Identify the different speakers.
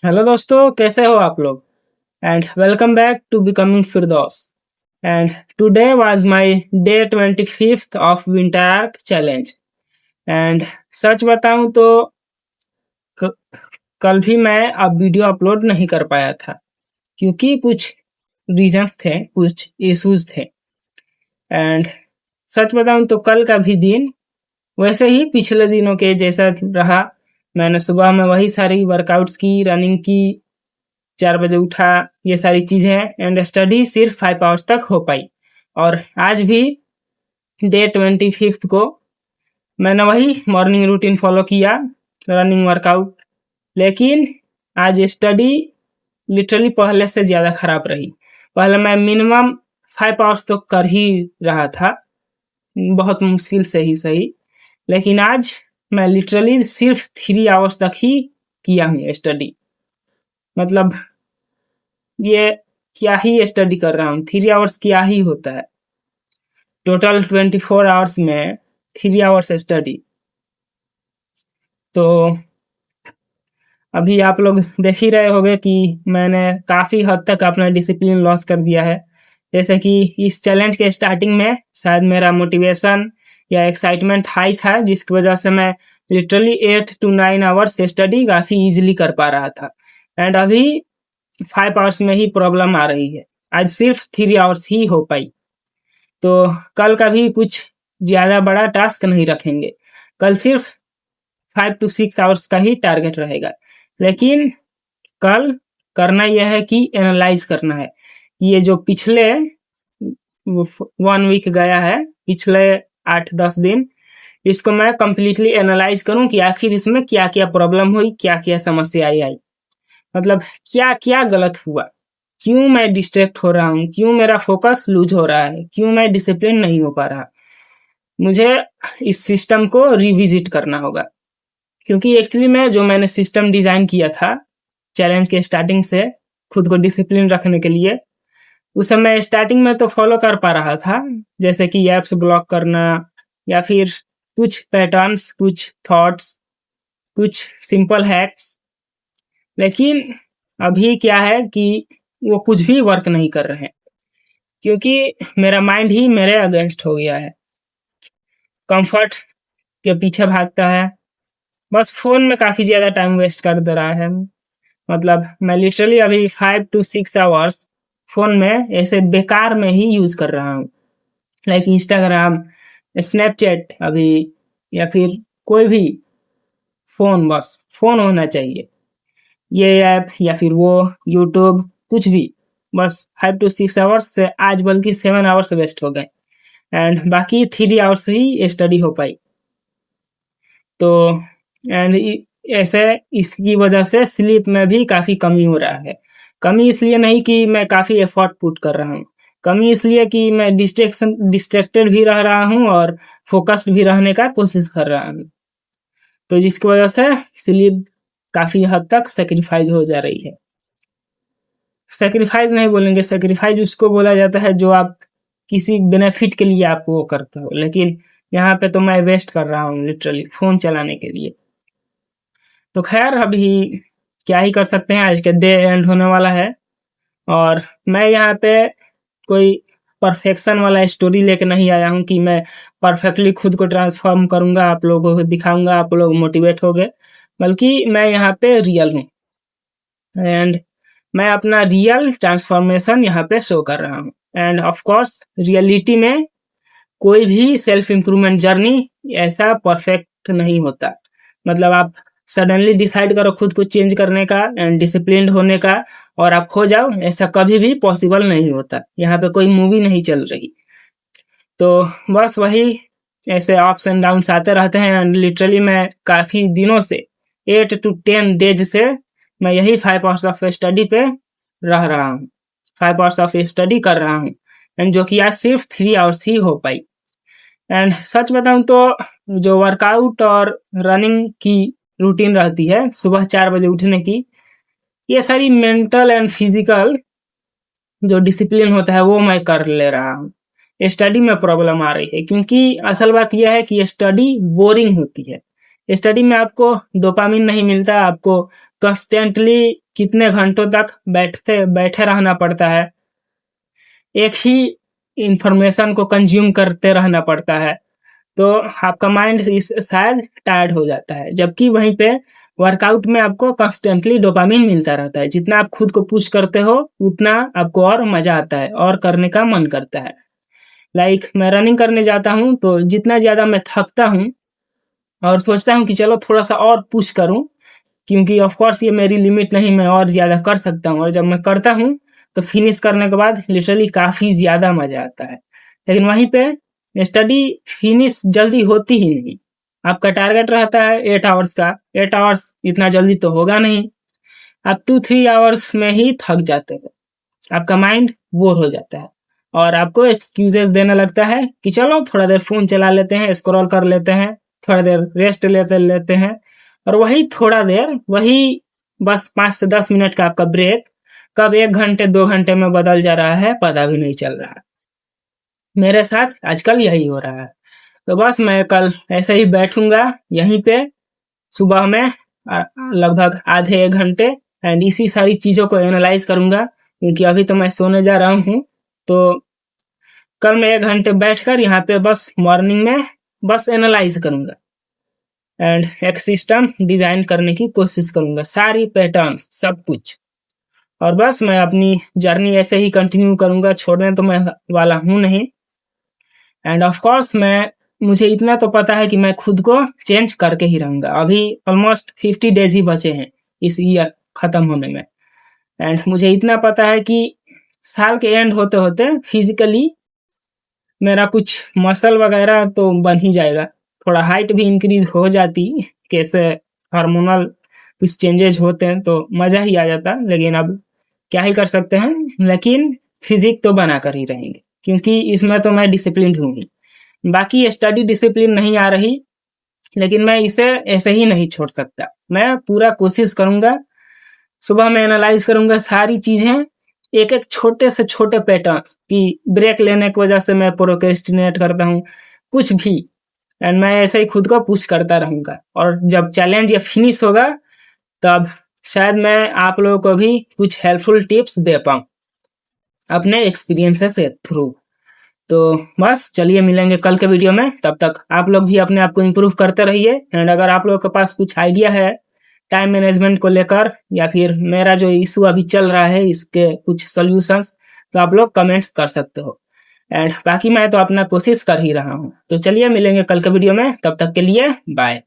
Speaker 1: Hello दोस्तों, कैसे हो आप लोग? And welcome back to becoming Firdaus. And today was my day 25th of winter arc challenge. And सच बताऊं तो क- कल भी मैं अब वीडियो अपलोड नहीं कर पाया था क्योंकि कुछ रीजंस थे, कुछ इश्यूज थे। एंड सच बताऊं तो कल का भी दिन वैसे ही पिछले दिनों के जैसा रहा। मैंने सुबह में वही सारी वर्कआउट्स की, रनिंग की, 4 बजे उठा, ये सारी चीजें एंड स्टडी सिर्फ 5 आवर्स तक हो पाई। और आज भी डे 25th को मैंने वही मॉर्निंग रूटीन फॉलो किया, रनिंग, वर्कआउट। लेकिन आज स्टडी लिटरली पहले से ज़्यादा खराब रही। पहले मैं मिनिमम 5 आवर्स तो कर ही रहा था, बहुत मुश्किल से ही सही। लेकिन आज मैं लिटरली सिर्फ 3 आवर्स तक ही किया हूँ स्टडी। मतलब ये क्या ही स्टडी कर रहा हूँ, 3 आवर्स क्या ही होता है। टोटल 24 आवर्स में 3 आवर्स स्टडी। तो अभी आप लोग देख ही रहे होंगे कि मैंने काफ़ी हद तक अपना डिसिप्लिन लॉस कर दिया है। जैसे कि इस चैलेंज के स्टार्टिंग में शायद मेरा मोटिवेशन या एक्साइटमेंट हाई था, जिसकी वजह से मैं लिटरली 8 to 9 आवर्स स्टडी काफ़ी इजीली कर पा रहा था। एंड अभी 5 आवर्स में ही प्रॉब्लम आ रही है। आज सिर्फ 3 आवर्स ही हो पाई। तो कल का भी कुछ ज़्यादा बड़ा टास्क नहीं रखेंगे। कल सिर्फ 5 to 6 आवर्स का ही टारगेट रहेगा। लेकिन कल करना यह है कि एनालाइज करना है कि ये जो पिछले 1 वीक गया है, पिछले 8-10 दिन, इसको मैं कंप्लीटली एनालाइज करूं कि आखिर इसमें क्या क्या प्रॉब्लम हुई, क्या क्या समस्याएं आई। मतलब क्या क्या गलत हुआ, क्यों मैं डिस्ट्रैक्ट हो रहा हूँ, क्यों मेरा फोकस लूज हो रहा है, क्यों मैं डिसिप्लिन नहीं हो पा रहा। मुझे इस सिस्टम को रिविजिट करना होगा। क्योंकि एक्चुअली में जो मैंने सिस्टम डिजाइन किया था चैलेंज के स्टार्टिंग से खुद को डिसिप्लिन रखने के लिए, उस समय स्टार्टिंग में तो फॉलो कर पा रहा था, जैसे कि एप्स ब्लॉक करना या फिर कुछ पैटर्न्स, कुछ थॉट्स, कुछ सिंपल हैक्स। लेकिन अभी क्या है कि वो कुछ भी वर्क नहीं कर रहे हैं, क्योंकि मेरा माइंड ही मेरे अगेंस्ट हो गया है। कंफर्ट के पीछे भागता है, बस फ़ोन में काफ़ी ज़्यादा टाइम वेस्ट कर दे रहा है। मतलब मैं लिटरली अभी 5 to 6 आवर्स फ़ोन में ऐसे बेकार में ही यूज़ कर रहा हूँ। लाइक इंस्टाग्राम, स्नैपचैट अभी, या फिर कोई भी फ़ोन, बस फ़ोन होना चाहिए। ये ऐप या फिर वो यूट्यूब, कुछ भी, बस 5 to 6 आवर्स से आज बल्कि 7 आवर्स वेस्ट हो गए। एंड बाकी 3 आवर्स ही स्टडी हो पाई। तो एंड ऐसे इसकी वजह से स्लीप में भी काफ़ी कमी हो रहा है। कमी इसलिए नहीं कि मैं काफ़ी एफर्ट पुट कर रहा हूँ, कमी इसलिए कि मैं डिस्ट्रैक्टेड भी रह रहा हूँ और फोकस्ड भी रहने का कोशिश कर रहा हूँ। तो जिसकी वजह से स्लीप काफ़ी हद तक सेक्रीफाइज हो जा रही है। सेक्रीफाइज नहीं बोलेंगे, सेक्रीफाइज उसको बोला जाता है जो आप किसी बेनिफिट के लिए आप वो करते हो। लेकिन यहाँ पे तो मैं वेस्ट कर रहा हूँ लिटरली फ़ोन चलाने के लिए। तो खैर अभी क्या ही कर सकते हैं, आज का डे एंड होने वाला है। और मैं यहाँ पे कोई परफेक्शन वाला स्टोरी लेके नहीं आया हूँ कि मैं परफेक्टली खुद को ट्रांसफॉर्म करूँगा, आप लोगों को दिखाऊंगा, आप लोग मोटिवेट होंगे। बल्कि मैं यहाँ पे रियल हूँ एंड मैं अपना रियल ट्रांसफॉर्मेशन यहाँ पे शो कर रहा हूँ। एंड ऑफ कोर्स रियलिटी में कोई भी सेल्फ इम्प्रूवमेंट जर्नी ऐसा परफेक्ट नहीं होता। मतलब आप सडनली डिसाइड करो खुद को चेंज करने का एंड डिसिप्लिन्ड होने का और आप खो जाओ, ऐसा कभी भी पॉसिबल नहीं होता। यहाँ पे कोई मूवी नहीं चल रही। तो बस वही ऐसे अप्स एंड डाउन्स आते रहते हैं। एंड लिटरली मैं काफ़ी दिनों से 8 to 10 डेज से मैं यही 5 आवर्स ऑफ स्टडी पे रह रहा हूँ, 5 आवर्स ऑफ स्टडी कर रहा हूँ। एंड जो कि आज सिर्फ 3 आवर्स ही हो पाई। एंड सच बताऊं तो जो वर्कआउट और रनिंग की रूटीन रहती है सुबह 4 बजे उठने की, ये सारी मेंटल एंड फिजिकल जो डिसिप्लिन होता है वो मैं कर ले रहा हूँ। स्टडी में प्रॉब्लम आ रही है क्योंकि असल बात यह है कि स्टडी बोरिंग होती है। स्टडी में आपको डोपामिन नहीं मिलता, आपको कंस्टेंटली कितने घंटों तक बैठे रहना पड़ता है, एक ही इंफॉर्मेशन को कंज्यूम करते रहना पड़ता है, तो आपका माइंड इस शायद टायर्ड हो जाता है। जबकि वहीं पे वर्कआउट में आपको कंस्टेंटली डोपामिन मिलता रहता है, जितना आप खुद को पुश करते हो उतना आपको और मजा आता है और करने का मन करता है। लाइक मैं रनिंग करने जाता हूँ तो जितना ज्यादा मैं थकता हूँ और सोचता हूँ कि चलो थोड़ा सा और पुश करूँ, क्योंकि ऑफ कोर्स ये मेरी लिमिट नहीं, मैं और ज्यादा कर सकता हूँ, और जब मैं करता हूँ तो फिनिश करने के बाद लिटरली काफी ज्यादा मजा आता है। लेकिन वहीं पे स्टडी फिनिश जल्दी होती ही नहीं। आपका टारगेट रहता है 8 आवर्स का, 8 आवर्स इतना जल्दी तो होगा नहीं, आप 2-3 आवर्स में ही थक जाते हो, आपका माइंड बोर हो जाता है और आपको एक्सक्यूजेस देने लगता है कि चलो थोड़ा देर फोन चला लेते हैं, स्क्रॉल कर लेते हैं, थोड़ा देर रेस्ट लेते हैं। और वही थोड़ा देर, वही बस 5 से 10 मिनट का आपका ब्रेक कब 1 घंटे 2 घंटे में बदल जा रहा है पता भी नहीं चल रहा। मेरे साथ आजकल यही हो रहा है। तो बस मैं कल ऐसे ही बैठूंगा यहीं पे सुबह में लगभग आधे 1 घंटे, एंड इसी सारी चीजों को एनालाइज करूंगा, क्योंकि अभी तो मैं सोने जा रहा हूँ। तो कल मैं 1 घंटे बैठकर यहाँ पे बस मॉर्निंग में बस एनालाइज करूंगा एंड एक सिस्टम डिजाइन करने की कोशिश करूंगा, सारी पैटर्न्स सब कुछ। और बस मैं अपनी जर्नी ऐसे ही कंटिन्यू करूंगा, छोड़ने तो मैं वाला हूं नहीं। एंड ऑफ कोर्स मुझे इतना तो पता है कि मैं खुद को चेंज करके ही रहूंगा। अभी ऑलमोस्ट 50 डेज ही बचे हैं इस ईयर खत्म होने में, एंड मुझे इतना पता है कि साल के एंड होते होते फिजिकली मेरा कुछ मसल वगैरह तो बन ही जाएगा, थोड़ा हाइट भी इंक्रीज हो जाती, कैसे हार्मोनल कुछ चेंजेज होते हैं तो मजा ही आ जाता। लेकिन अब क्या ही कर सकते हैं, लेकिन फिजिक तो बना कर ही रहेंगे, क्योंकि इसमें तो मैं डिसिप्लिन हूँ ही। बाकी स्टडी डिसिप्लिन नहीं आ रही, लेकिन मैं इसे ऐसे ही नहीं छोड़ सकता। मैं पूरा कोशिश करूंगा, सुबह में एनालाइज करूंगा सारी चीजें, एक एक छोटे से छोटे पैटर्न्स की ब्रेक लेने की वजह से मैं प्रोक्रेस्टिनेट करता हूँ कुछ भी, एंड मैं ऐसे ही खुद को पुश करता रहूंगा। और जब चैलेंज ये फिनिश होगा तब शायद मैं आप लोगों को भी कुछ हेल्पफुल टिप्स दे पाऊँ अपने एक्सपीरियंसेस के थ्रू। तो बस चलिए मिलेंगे कल के वीडियो में, तब तक आप लोग भी अपने आप को इम्प्रूव करते रहिए। एंड अगर आप लोगों के पास कुछ आइडिया है टाइम मैनेजमेंट को लेकर, या फिर मेरा जो इशू अभी चल रहा है इसके कुछ सॉल्यूशंस, तो आप लोग कमेंट्स कर सकते हो। एंड बाकी मैं तो अपना कोशिश कर ही रहा हूँ। तो चलिए मिलेंगे कल के वीडियो में, तब तक के लिए बाय।